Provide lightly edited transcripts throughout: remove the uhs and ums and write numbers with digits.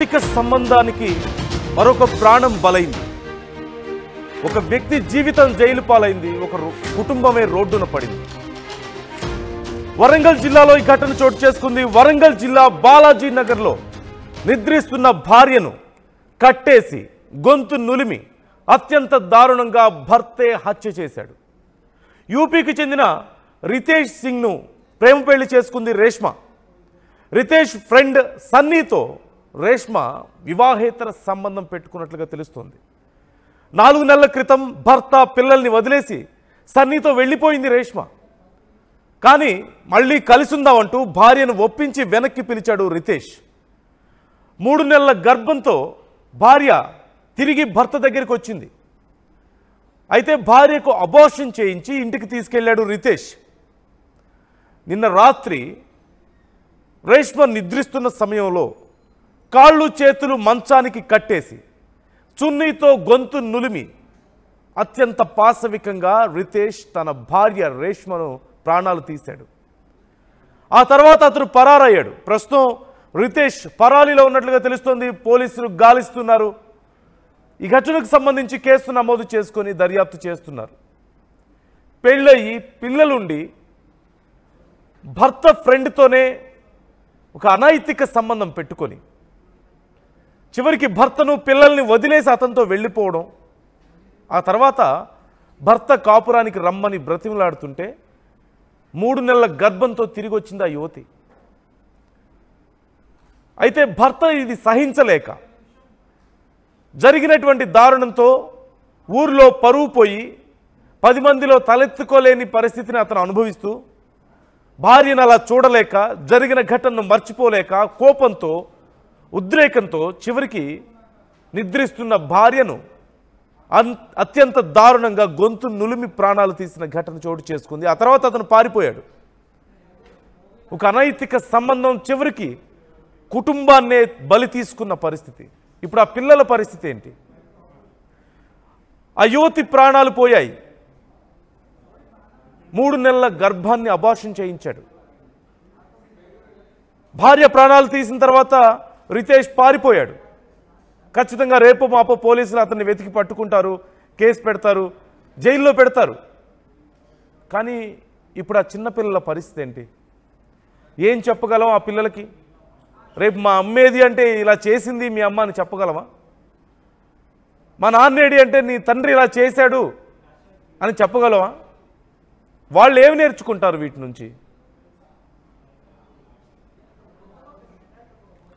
అనైతిక సంబంధానికి మరొక ప్రాణం బలైంది. ఒక వ్యక్తి జీవితం జైలు పాలైంది. ఒక కుటుంబమే రోడ్డున పడింది. వరంగల్ జిల్లాలో ఈ ఘటన చోటు చేసుకుంది. వరంగల్ జిల్లా బాలాజీ నగర్లో నిద్రిస్తున్న భార్యను కట్టేసి గొంతు నులిమి అత్యంత దారుణంగా భర్తే హత్య చేశాడు. యూపీకి చెందిన రితేష్ సింగ్ను ప్రేమ పెళ్లి చేసుకుంది రేష్మ. రితేష్ ఫ్రెండ్ సన్నీతో రేష్మ వివాహేతర సంబంధం పెట్టుకున్నట్లుగా తెలుస్తోంది. 4 నెలల క్రితం భర్త పిల్లల్ని వదిలేసి సన్నీతో వెళ్ళిపోయింది రేష్మ. కానీ మళ్ళీ కలిసుందామంటూ భార్యను ఒప్పించి వెనక్కి పిలిచాడు రితేష్. 3 నెలల గర్భంతో భార్య తిరిగి భర్త దగ్గరికి వచ్చింది. అయితే భార్యకు అబార్షన్ చేయించి ఇంటికి తీసుకెళ్లాడు రితేష్. నిన్న రాత్రి రేష్మ నిద్రిస్తున్న సమయంలో కాళ్ళు చేతులు మంచానికి కట్టేసి చున్నీతో గొంతు నులిమి అత్యంత పాశవికంగా రితేష్ తన భార్య రేష్మను ప్రాణాలు తీశాడు. ఆ తర్వాత అతను పరారయ్యాడు. ప్రస్తుతం రితేష్ పరారీలో ఉన్నట్లుగా తెలుస్తోంది. పోలీసులు గాలిస్తున్నారు. ఈ ఘటనకు సంబంధించి కేసు నమోదు చేసుకొని దర్యాప్తు చేస్తున్నారు. పెళ్ళయి పిల్లలుండి భర్త ఫ్రెండ్తోనే ఒక అనైతిక సంబంధం పెట్టుకొని చివరికి భర్తను పిల్లల్ని వదిలేసి అతనితో వెళ్ళిపోవడం, ఆ తర్వాత భర్త కాపురానికి రమ్మని బ్రతిమలాడుతుంటే 3 నెలల గర్భంతో తిరిగి వచ్చింది ఆ యువతి. అయితే భర్త ఇది సహించలేక జరిగినటువంటి దారుణంతో ఊరిలో పరువు పోయి 10 మందిలో తలెత్తుకోలేని పరిస్థితిని అతను అనుభవిస్తూ భార్యను అలా చూడలేక జరిగిన ఘటనను మర్చిపోలేక కోపంతో ఉద్రేకంతో చివరికి నిద్రిస్తున్న భార్యను అత్యంత దారుణంగా గొంతు నులిమి ప్రాణాలు తీసిన ఘటన చోటు చేసుకుంది. ఆ తర్వాత అతను పారిపోయాడు. ఒక అనైతిక సంబంధం చివరికి కుటుంబాన్నే బలి తీసుకున్న పరిస్థితి. ఇప్పుడు ఆ పిల్లల పరిస్థితి ఏంటి? ఆ యువతి ప్రాణాలు పోయాయి. 3 నెలల గర్భాన్ని అబార్షన్ చేయించాడు. భార్య ప్రాణాలు తీసిన తర్వాత రితేష్ పారిపోయాడు. ఖచ్చితంగా రేపు మాపో పోలీసులు అతన్ని వెతికి పట్టుకుంటారు, కేసు పెడతారు, జైల్లో పెడతారు. కానీ ఇప్పుడు ఆ చిన్నపిల్లల పరిస్థితి ఏంటి? ఏం చెప్పగలం ఆ పిల్లలకి? రేపు మా అమ్మేది అంటే ఇలా చేసింది మీ అమ్మ అని చెప్పగలమా? మా నాన్నేడి అంటే నీ తండ్రి ఇలా చేశాడు అని చెప్పగలమా? వాళ్ళు ఏమి నేర్చుకుంటారు వీటి నుంచి?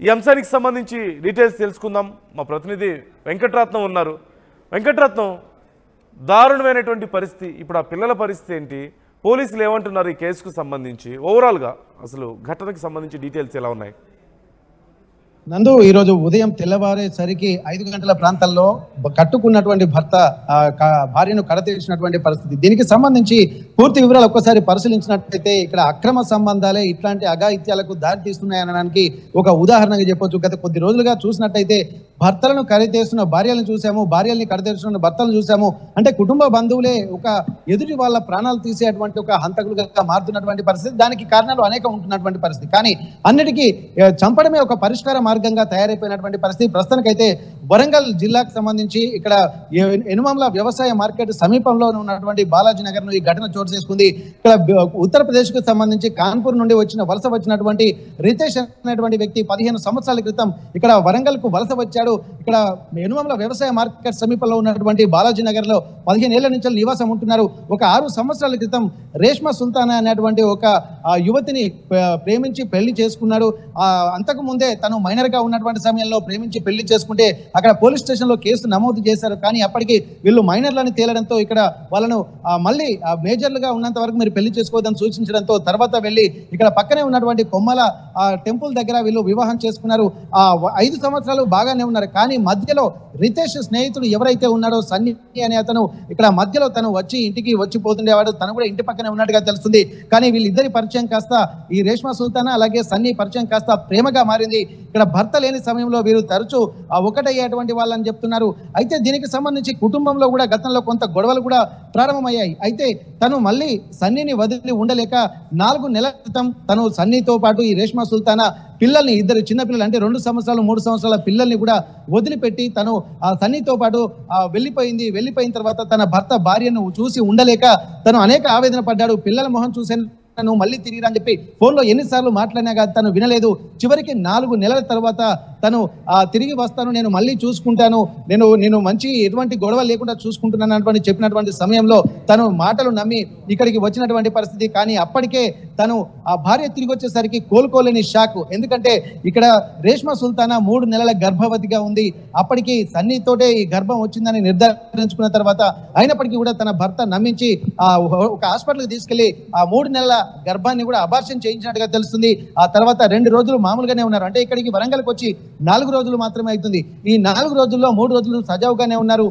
ఈ అంశానికి సంబంధించి డీటెయిల్స్ తెలుసుకుందాం. మా ప్రతినిధి వెంకటరత్నం ఉన్నారు. వెంకటరత్నం, దారుణమైనటువంటి పరిస్థితి. ఇప్పుడు ఆ పిల్లల పరిస్థితి ఏంటి? పోలీసులు ఏమంటున్నారు ఈ కేసుకు సంబంధించి? ఓవరాల్గా అసలు ఘటనకు సంబంధించి డీటెయిల్స్ ఎలా ఉన్నాయి? నందు, ఈరోజు ఉదయం తెల్లవారేసరికి 5 గంటల ప్రాంతాల్లో కట్టుకున్నటువంటి భర్త భార్యను కడతీర్చినటువంటి పరిస్థితి. దీనికి సంబంధించి పూర్తి వివరాలు ఒక్కసారి పరిశీలించినట్లయితే ఇక్కడ అక్రమ సంబంధాలే ఇట్లాంటి అఘాయిత్యాలకు దారితీస్తున్నాయనడానికి ఒక ఉదాహరణగా చెప్పొచ్చు. గత కొద్ది రోజులుగా చూసినట్టయితే భర్తలను కడతీస్తున్న భార్యలను చూసాము, భార్యల్ని కడతీస్తున్న భర్తలను చూసాము. అంటే కుటుంబ బంధువులే ఒక ఎదుటి వాళ్ళ ప్రాణాలు తీసేటువంటి ఒక హంతకులుగా మారుతున్నటువంటి పరిస్థితి. దానికి కారణాలు అనేక ఉంటున్నటువంటి పరిస్థితి. కానీ అన్నిటికీ చంపడమే ఒక పరిష్కార మార్గంగా తయారైపోయినటువంటి పరిస్థితి. ప్రస్తుతానికైతే వరంగల్ జిల్లాకు సంబంధించి ఇక్కడ ఎనుమల వ్యవసాయ మార్కెట్ సమీపంలో ఉన్నటువంటి బాలాజీ నగర్ ఈ ఘటన చోటు చేసుకుంది. ఇక్కడ ఉత్తరప్రదేశ్ కు సంబంధించి కాన్పూర్ నుండి వలస వచ్చినటువంటి రితేష్ అనేటువంటి వ్యక్తి 15 సంవత్సరాల క్రితం ఇక్కడ వరంగల్ కు వలస వచ్చాడు. ఇక్కడ ఎనుమల వ్యవసాయ మార్కెట్ సమీపంలో ఉన్నటువంటి బాలాజీ నగర్ లో 15 ఏళ్ల నుంచి నివాసం ఉంటున్నారు. ఒక 6 సంవత్సరాల క్రితం రేష్మ సుల్తానా అనేటువంటి ఒక యువతిని ప్రేమించి పెళ్లి చేసుకున్నాడు. అంతకు ముందే తను మైనర్ గా ఉన్నటువంటి సమయంలో ప్రేమించి పెళ్లి చేసుకుంటే అక్కడ పోలీస్ స్టేషన్ లో కేసు నమోదు చేశారు. కానీ అప్పటికి వీళ్ళు మైనర్లని తేలడంతో ఇక్కడ వాళ్ళను మళ్ళీ మేజర్లుగా ఉన్నంత వరకు మీరు పెళ్లి చేసుకోవద్దని సూచించడంతో తర్వాత వెళ్ళి ఇక్కడ పక్కనే ఉన్నటువంటి కొమ్మల టెంపుల్ దగ్గర వీళ్ళు వివాహం చేసుకున్నారు. 5 సంవత్సరాలు బాగానే ఉన్నారు. కానీ మధ్యలో రితేష్ స్నేహితుడు ఎవరైతే ఉన్నాడో సన్నీ అనే అతను ఇక్కడ మధ్యలో తను ఇంటికి వచ్చిపోతుండేవాడు. తను కూడా ఇంటి పక్కనే ఉన్నట్టుగా తెలుస్తుంది. కానీ వీళ్ళిద్దరి పరిచయం కాస్త ఈ రేష్మ సుల్తానా అలాగే సన్నీ పరిచయం కాస్త ప్రేమగా మారింది. ఇక్కడ భర్త లేని సమయంలో వీరు తరచూ ఒకటయ్యేటువంటి వాళ్ళని చెప్తున్నారు. అయితే దీనికి సంబంధించి కుటుంబంలో కూడా గతంలో కొంత గొడవలు కూడా ప్రారంభమయ్యాయి. అయితే తను మళ్ళీ సన్నీని వదిలి ఉండలేక 4 నెలల క్రితం తను సన్నీతో పాటు ఈ రేష్మ సుల్తానా పిల్లల్ని ఇద్దరు చిన్న పిల్లలు అంటే 2 సంవత్సరాలు 3 సంవత్సరాల పిల్లల్ని కూడా వదిలిపెట్టి తను సన్నీతో పాటు వెళ్ళిపోయిన తర్వాత తన భార్యను చూసి ఉండలేక తను అనేక ఆవేదన పడ్డాడు. పిల్లల మొహం చూసాను మళ్ళీ తిరిగిరా అని చెప్పి ఫోన్లో ఎన్నిసార్లు మాట్లాడినా కానీ తను వినలేదు. చివరికి 4 నెలల తర్వాత తను తిరిగి వస్తాను, నేను మళ్ళీ చూసుకుంటాను, నేను మంచి ఎటువంటి గొడవ లేకుండా చూసుకుంటున్నాను అన్నటువంటి చెప్పినటువంటి సమయంలో తను మాటలు నమ్మి ఇక్కడికి వచ్చినటువంటి పరిస్థితి. కానీ అప్పటికే తను ఆ భార్య తిరిగి వచ్చేసరికి కోలుకోలేని షాక్. ఎందుకంటే ఇక్కడ రేష్మా సుల్తానా 3 నెలల గర్భవతిగా ఉంది. అప్పటికి సన్నీతోటే ఈ గర్భం వచ్చిందని నిర్ధారించుకున్న తర్వాత అయినప్పటికీ కూడా తన భర్త నమ్మించి ఒక హాస్పిటల్కి తీసుకెళ్లి ఆ 3 నెలల గర్భాన్ని కూడా అబార్షన్ చేయించినట్టుగా తెలుస్తుంది. ఆ తర్వాత 2 రోజులు మామూలుగానే ఉన్నారు. అంటే ఇక్కడికి వరంగల్కి వచ్చి 4 రోజులు మాత్రమే అవుతుంది. ఈ 4 రోజుల్లో 3 రోజులు సజావుగానే ఉన్నారు,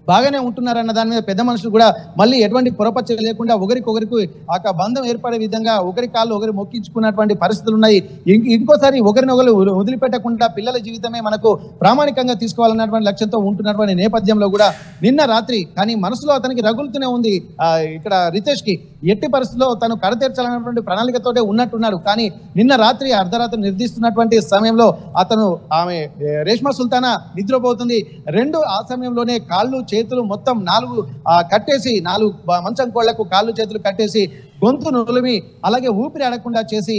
బాగానే ఉంటున్నారన్న దాని మీద పెద్ద మనుషులు కూడా మళ్ళీ ఎటువంటి పొరపచ్చ లేకుండా ఒకరికొకరికి ఆ బంధం ఏర్పడే విధంగా ఒకరి కాళ్ళు ఒకరు మొక్కించుకున్నటువంటి పరిస్థితులు ఉన్నాయి. ఇంకోసారి ఒకరినొకరు వదిలిపెట్టకుండా పిల్లల జీవితమే మనకు ప్రామాణికంగా తీసుకోవాలన్నటువంటి లక్ష్యంతో ఉంటున్నటువంటి నేపథ్యంలో కూడా నిన్న రాత్రి కానీ మనసులో అతనికి రగులుతూనే ఉంది. ఇక్కడ రితేష్ కి ఎట్టి పరిస్థితుల్లో తను కడతీర్చాలన్నటువంటి ప్రణాళికతోటే ఉన్నట్టున్నాడు. కానీ నిన్న రాత్రి అర్ధరాత్రి నిర్దిస్తున్నటువంటి సమయంలో ఆమె రేష్మా సుల్తానా నిద్రపోతుంది. ఆ సమయంలోనే కాళ్ళు చేతులు మొత్తం 4 కట్టేసి 4 మంచం కోళ్లకు కాళ్ళు చేతులు కట్టేసి గొంతు నులిమి అలాగే ఊపిరి ఆడకుండా చేసి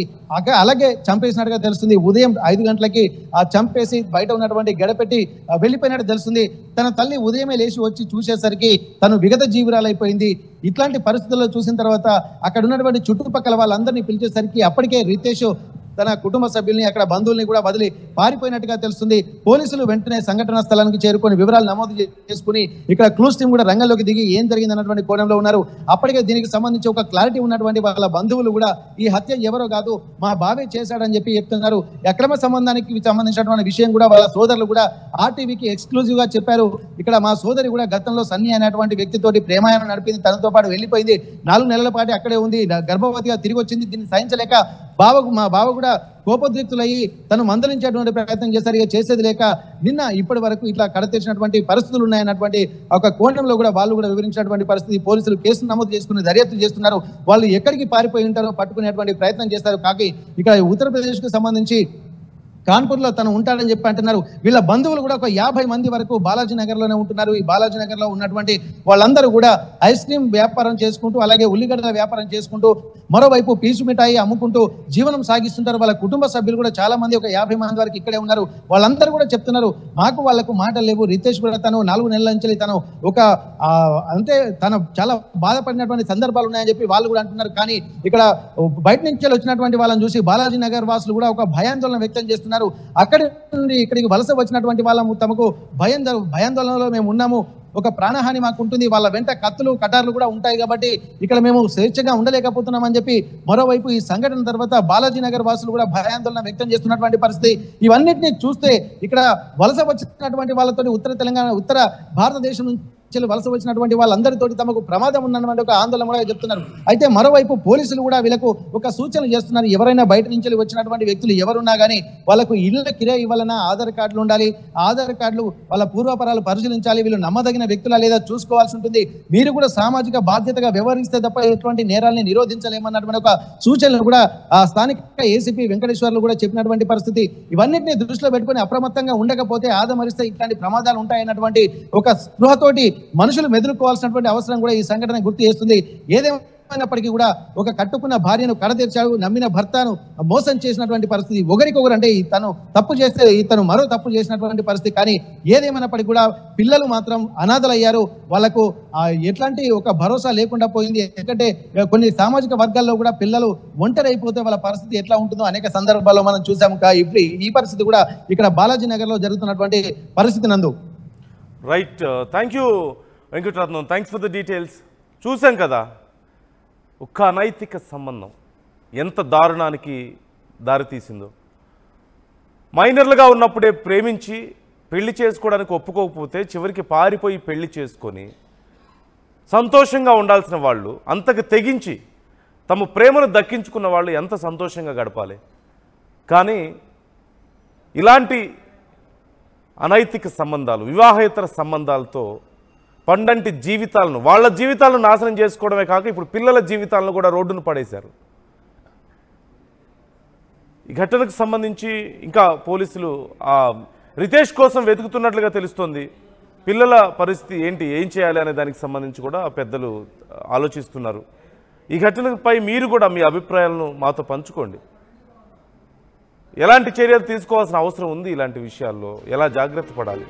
అలాగే చంపేసినట్టుగా తెలుస్తుంది. ఉదయం 5 గంటలకి చంపేసి బయట ఉన్నటువంటి గడపెట్టి వెళ్ళిపోయినట్టు తెలుస్తుంది. తన తల్లి ఉదయమే లేచి వచ్చి చూసేసరికి తను విగత జీవురాలైపోయింది. ఇట్లాంటి పరిస్థితుల్లో చూసిన తర్వాత అక్కడ ఉన్నటువంటి చుట్టుపక్కల వాళ్ళందరినీ పిలిచేసరికి అప్పటికే రితేష్ తన కుటుంబ సభ్యుల్ని అక్కడ బంధువుల్ని కూడా వదిలి పారిపోయినట్టుగా తెలుస్తుంది. పోలీసులు వెంటనే సంఘటనా స్థలానికి చేరుకొని వివరాలు నమోదు చేసుకుని ఇక్కడ క్లూస్ టీం కూడా రంగంలోకి దిగి ఏం జరిగింది అన్నటువంటి కోణంలో ఉన్నారు. అప్పటికే దీనికి సంబంధించి ఒక క్లారిటీ ఉన్నటువంటి వాళ్ళ బంధువులు కూడా ఈ హత్య ఎవరో కాదు మా బావే చేశాడని చెప్పి చెప్తున్నారు. అక్రమ సంబంధానికి సంబంధించినటువంటి విషయం కూడా వాళ్ళ సోదరులు కూడా ఆర్టీవీకి ఎక్స్క్లూజివ్ గా చెప్పారు. ఇక్కడ మా సోదరి కూడా గతంలో సన్నీ అనేటువంటి వ్యక్తితోటి ప్రేమాయణం నడిపింది, తనతో పాటు వెళ్ళిపోయింది, 4 నెలల పాటు అక్కడే ఉంది, గర్భవతిగా తిరిగి వచ్చింది. దీన్ని సహించలేక మా బావ కూడా కోపోద్రిక్తులయ్యి తను మందలించేటువంటి ప్రయత్నం చేశారు. ఇక చేసేది లేక నిన్న ఇప్పటి వరకు ఇట్లా కడతీర్చినటువంటి పరిస్థితులు ఉన్నాయన్నటువంటి ఒక కోణంలో కూడా వాళ్ళు కూడా వివరించినటువంటి పరిస్థితి. పోలీసులు కేసు నమోదు చేసుకుని దర్యాప్తు చేస్తున్నారు. వాళ్ళు ఎక్కడికి పారిపోయి ఉంటారో పట్టుకునేటువంటి ప్రయత్నం చేస్తారు. కాకి ఇక్కడ ఉత్తరప్రదేశ్ కు సంబంధించి కాన్పూర్లో తను ఉంటాడని చెప్పి అంటున్నారు. వీళ్ళ బంధువులు కూడా ఒక 50 మంది వరకు బాలాజీ నగర్లోనే ఉంటున్నారు. ఈ బాలాజీ నగర్లో ఉన్నటువంటి వాళ్ళందరూ కూడా ఐస్ క్రీమ్ వ్యాపారం చేసుకుంటూ అలాగే ఉల్లిగడ్డల వ్యాపారం చేసుకుంటూ మరోవైపు పీసు మిఠాయి అమ్ముకుంటూ జీవనం సాగిస్తుంటారు. వాళ్ళ కుటుంబ సభ్యులు కూడా చాలా మంది ఒక 50 మంది వరకు ఇక్కడే ఉన్నారు. వాళ్ళందరూ కూడా చెప్తున్నారు వాళ్ళకు మాటలు లేవు. రితేష్ కూడా తను 4 నెలల నుంచి తను తను చాలా బాధపడినటువంటి సందర్భాలు ఉన్నాయని చెప్పి వాళ్ళు కూడా అంటున్నారు. కానీ ఇక్కడ బయట నుంచి వచ్చినటువంటి వాళ్ళని చూసి బాలాజీ నగర్ వాసులు కూడా ఒక భయాందోళన వ్యక్తం చేస్తున్నారు. అక్కడి నుండి ఇక్కడికి వలస వచ్చినటువంటి వాళ్ళము తమకు భయాందోళనలో మేము ఉన్నాము, ఒక ప్రాణహాని మాకు ఉంటుంది, వాళ్ళ వెంట కత్తులు కటార్లు కూడా ఉంటాయి కాబట్టి ఇక్కడ మేము స్వేచ్ఛగా ఉండలేకపోతున్నామని చెప్పి మరోవైపు ఈ సంఘటన తర్వాత బాలాజీ నగర్ వాసులు కూడా భయాందోళన వ్యక్తం చేస్తున్నటువంటి పరిస్థితి. ఇవన్నిటిని చూస్తే ఇక్కడ వలస వచ్చినటువంటి వాళ్ళతో ఉత్తర భారతదేశం నుంచి వలస వచ్చినటువంటి వాళ్ళందరితోటి తమకు ప్రమాదం ఉన్నటువంటి ఒక ఆందోళన కూడా చెప్తున్నారు. అయితే మరోవైపు పోలీసులు కూడా వీళ్ళకు ఒక సూచన చేస్తున్నారు. ఎవరైనా బయట నుంచి వచ్చినటువంటి వ్యక్తులు ఎవరున్నా కానీ వాళ్ళకు ఇళ్ళ కిరాయి ఇవ్వాలన్నా ఆధార్ కార్డులు ఉండాలి, ఆధార్ కార్డులు వాళ్ళ పూర్వపరాలు పరిశీలించాలి, వీళ్ళు నమ్మదగిన వ్యక్తులా లేదా చూసుకోవాల్సి ఉంటుంది, మీరు కూడా సామాజిక బాధ్యతగా వ్యవహరిస్తే తప్ప ఎటువంటి నేరాలని నిరోధించలేమన్నటువంటి ఒక సూచనలు కూడా ఆ స్థానిక ఏసీపీ వెంకటేశ్వర్లు కూడా చెప్పినటువంటి పరిస్థితి. ఇవన్నిటిని దృష్టిలో పెట్టుకుని అప్రమత్తంగా ఉండకపోతే ఆదమరిస్తే ఇట్లాంటి ప్రమాదాలు ఉంటాయన్నటువంటి ఒక స్పృహతోటి మనుషులు మెదులుకోవాల్సినటువంటి అవసరం కూడా ఈ సంఘటన గుర్తు చేస్తుంది. ఏదేమైనప్పటికీ కూడా ఒక కట్టుకున్న భార్యను కడతీర్చాడు, నమ్మిన భర్తను మోసం చేసినటువంటి పరిస్థితి. ఒకరికొకరు అంటే తను తప్పు చేస్తే ఇతను మరో తప్పు చేసినటువంటి పరిస్థితి. కానీ ఏదేమైనప్పటికీ కూడా పిల్లలు మాత్రం అనాథలయ్యారు. వాళ్ళకు ఎట్లాంటి ఒక భరోసా లేకుండా పోయింది. ఎందుకంటే కొన్ని సామాజిక వర్గాల్లో కూడా పిల్లలు ఒంటరి అయిపోతే వాళ్ళ పరిస్థితి ఎట్లా ఉంటుందో అనేక సందర్భాల్లో మనం చూసాము. ఇప్పుడు ఈ పరిస్థితి కూడా ఇక్కడ బాలాజీ నగర్ లో జరుగుతున్నటువంటి పరిస్థితి నందు. Right, thank you Venkataratnam, thanks for the details. చూసాం కదా ఒక అనైతిక సంబంధం ఎంత దారుణానికి దారితీసిందో. మైనర్లుగా ఉన్నప్పుడే ప్రేమించి పెళ్లి చేసుకోవడానికి ఒప్పుకోకపోతే చివరికి పారిపోయి పెళ్లి చేసుకొని సంతోషంగా ఉండాల్సిన వాళ్ళు అంతకు తెగించి తమ ప్రేమను దక్కించుకున్న వాళ్ళు ఎంత సంతోషంగా గడపాలి. కానీ ఇలాంటి అనైతిక సంబంధాలు, వివాహేతర సంబంధాలతో పండంటి జీవితాలను, వాళ్ళ జీవితాలను నాశనం చేసుకోవడమే కాక ఇప్పుడు పిల్లల జీవితాలను కూడా రోడ్డును పడేశారు. ఈ ఘటనకు సంబంధించి ఇంకా పోలీసులు రితేష్ కోసం వెతుకుతున్నట్లుగా తెలుస్తోంది. పిల్లల పరిస్థితి ఏంటి, ఏం చేయాలి అనే దానికి సంబంధించి కూడా పెద్దలు ఆలోచిస్తున్నారు. ఈ ఘటనపై మీరు కూడా మీ అభిప్రాయాలను మాతో పంచుకోండి. ఎలాంటి చర్యలు తీసుకోవాల్సిన అవసరం ఉంది, ఇలాంటి విషయాల్లో ఎలా జాగ్రత్త పడాలి?